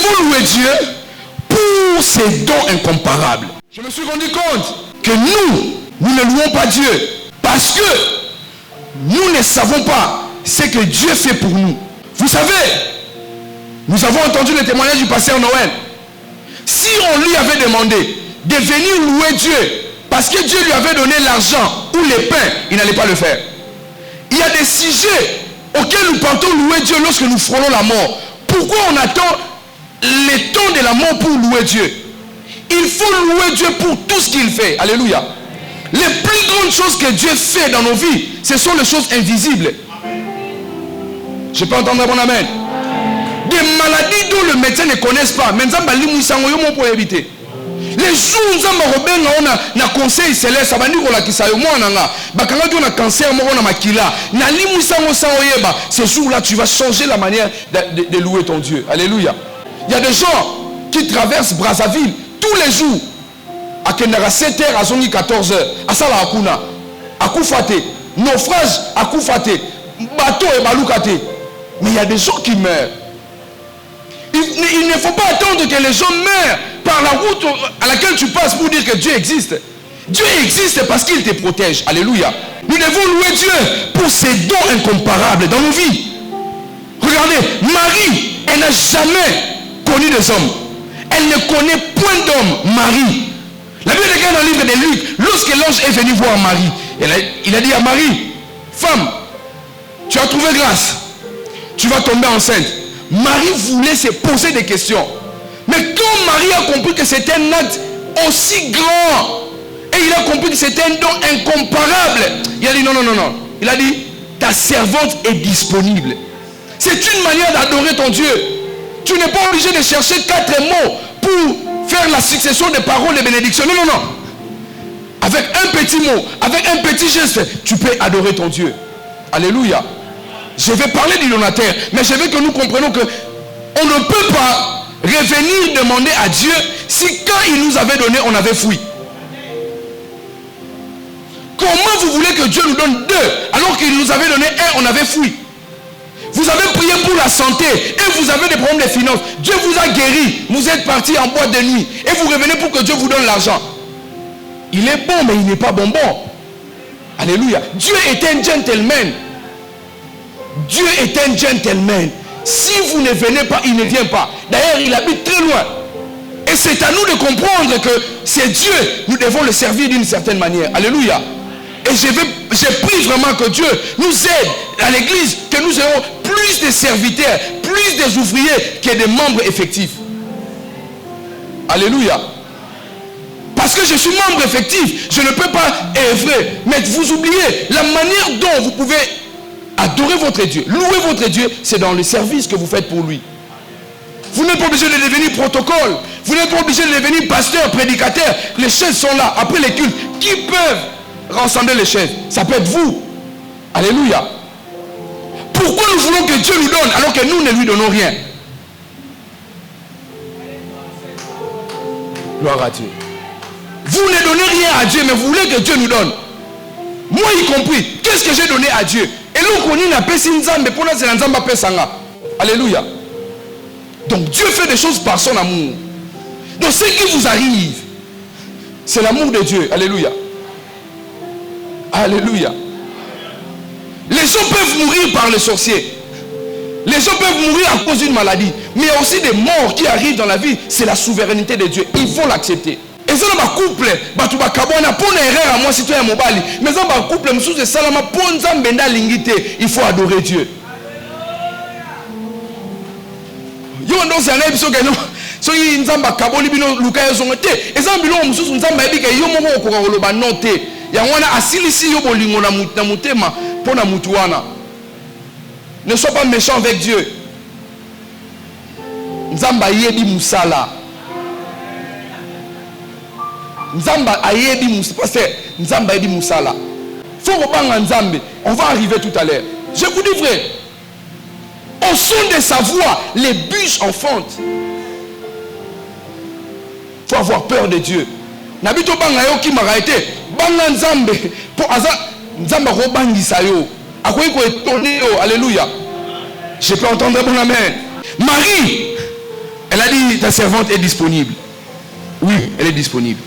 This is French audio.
devons louer Dieu pour ses dons incomparables. Je me suis rendu compte que nous ne louons pas Dieu parce que nous ne savons pas ce que Dieu fait pour nous. Vous savez, nous avons entendu le témoignage du pasteur Noël. Si on lui avait demandé de venir louer Dieu parce que Dieu lui avait donné l'argent ou les pains, il n'allait pas le faire. Il y a des sujets auxquels nous partons louer Dieu lorsque nous frôlons la mort. Pourquoi on attend les temps de la mort pour louer Dieu? Il faut louer Dieu pour tout ce qu'il fait. Alléluia. Les plus grandes choses que Dieu fait dans nos vies, ce sont les choses invisibles. Je peux entendre mon amen. Des maladies dont le médecin ne connaisse pas. Mais nous avons pour éviter. Les jours où nous avons un conseil céleste, ça va nous dire que ça y est, un cancer, ce jour-là, tu vas changer la manière de louer ton Dieu. Alléluia. Il y a des gens qui traversent Brazzaville tous les jours. À 7h, à 14h, à Sala Akuna, à Koufate, naufrage à Koufate, bateau et Baloukate. Mais il y a des gens qui meurent. Il ne faut pas attendre que les gens meurent par la route à laquelle tu passes pour dire que Dieu existe. Dieu existe parce qu'il te protège. Alléluia. Nous devons louer Dieu pour ses dons incomparables dans nos vies. Regardez, Marie, elle n'a jamais connu des hommes. Elle ne connaît point d'homme, Marie. La Bible est dans le livre de Luc, lorsque l'ange est venu voir Marie, il a dit à Marie, femme, tu as trouvé grâce, tu vas tomber enceinte. Marie voulait se poser des questions. Mais quand Marie a compris que c'était un acte aussi grand, et il a compris que c'était un don incomparable, il a dit non. Il a dit, ta servante est disponible. C'est une manière d'adorer ton Dieu. Tu n'es pas obligé de chercher 4 mots pour faire la succession de paroles de bénédiction. Non. Avec un petit mot, avec un petit geste, tu peux adorer ton Dieu. Alléluia. Je vais parler du donateur, mais je veux que nous comprenions que on ne peut pas revenir demander à Dieu si quand il nous avait donné, on avait fui. Comment vous voulez que Dieu nous donne 2 alors qu'il nous avait donné 1, on avait fui? Vous avez prié pour la santé et vous avez des problèmes de finances. Dieu vous a guéri. Vous êtes parti en boîte de nuit et vous revenez pour que Dieu vous donne l'argent. Il est bon, mais il n'est pas bonbon. Alléluia. Dieu est un gentleman. Dieu est un gentleman. Si vous ne venez pas, il ne vient pas. D'ailleurs, il habite très loin. Et c'est à nous de comprendre que c'est Dieu. Nous devons le servir d'une certaine manière. Alléluia. Et je prie vraiment que Dieu nous aide à l'église, que nous ayons plus de serviteurs, plus des ouvriers que des membres effectifs. Alléluia. Parce que je suis membre effectif, je ne peux pas œuvrer. Mais vous oubliez, la manière dont vous pouvez adorer votre Dieu, louer votre Dieu, c'est dans le service que vous faites pour lui. Vous n'êtes pas obligé de devenir protocole. Vous n'êtes pas obligé de devenir pasteur, prédicateur. Les chaises sont là, après les cultes. Qui peuvent rassembler les chaises? Ça peut être vous. Alléluia. Pourquoi nous voulons que Dieu nous donne alors que nous ne lui donnons rien? Gloire à Dieu. Vous ne donnez rien à Dieu, mais vous voulez que Dieu nous donne. Moi y compris, qu'est-ce que j'ai donné à Dieu? Et là, on n'a pas Nzambe pour c'est Nzamba Pesanga. Alléluia. Donc Dieu fait des choses par son amour. Donc ce qui vous arrive, c'est l'amour de Dieu. Alléluia. Alléluia. Les gens peuvent mourir par les sorciers. Les gens peuvent mourir à cause d'une maladie. Mais il y a aussi des morts qui arrivent dans la vie. C'est la souveraineté de Dieu. Il faut l'accepter. Et ça, dans le couple, mais dans le couple, il faut adorer Dieu. Ne sois pas méchant avec Dieu. Nzamba yebi musala. Nzamba ayebi musala. Pasteur, Nzamba yebi musala. Faut reprendre Nzambe. On va arriver tout à l'heure. Je vous dis vrai. Au son de sa voix, les bûches enfantent. Faut avoir peur de Dieu. Nabito banga yo ki maraite. Banga Nzambe. Pour aza Nzamba robangisa yo. Alléluia. Je peux entendre bon amen. Marie, elle a dit, ta servante est disponible. Oui, elle est disponible.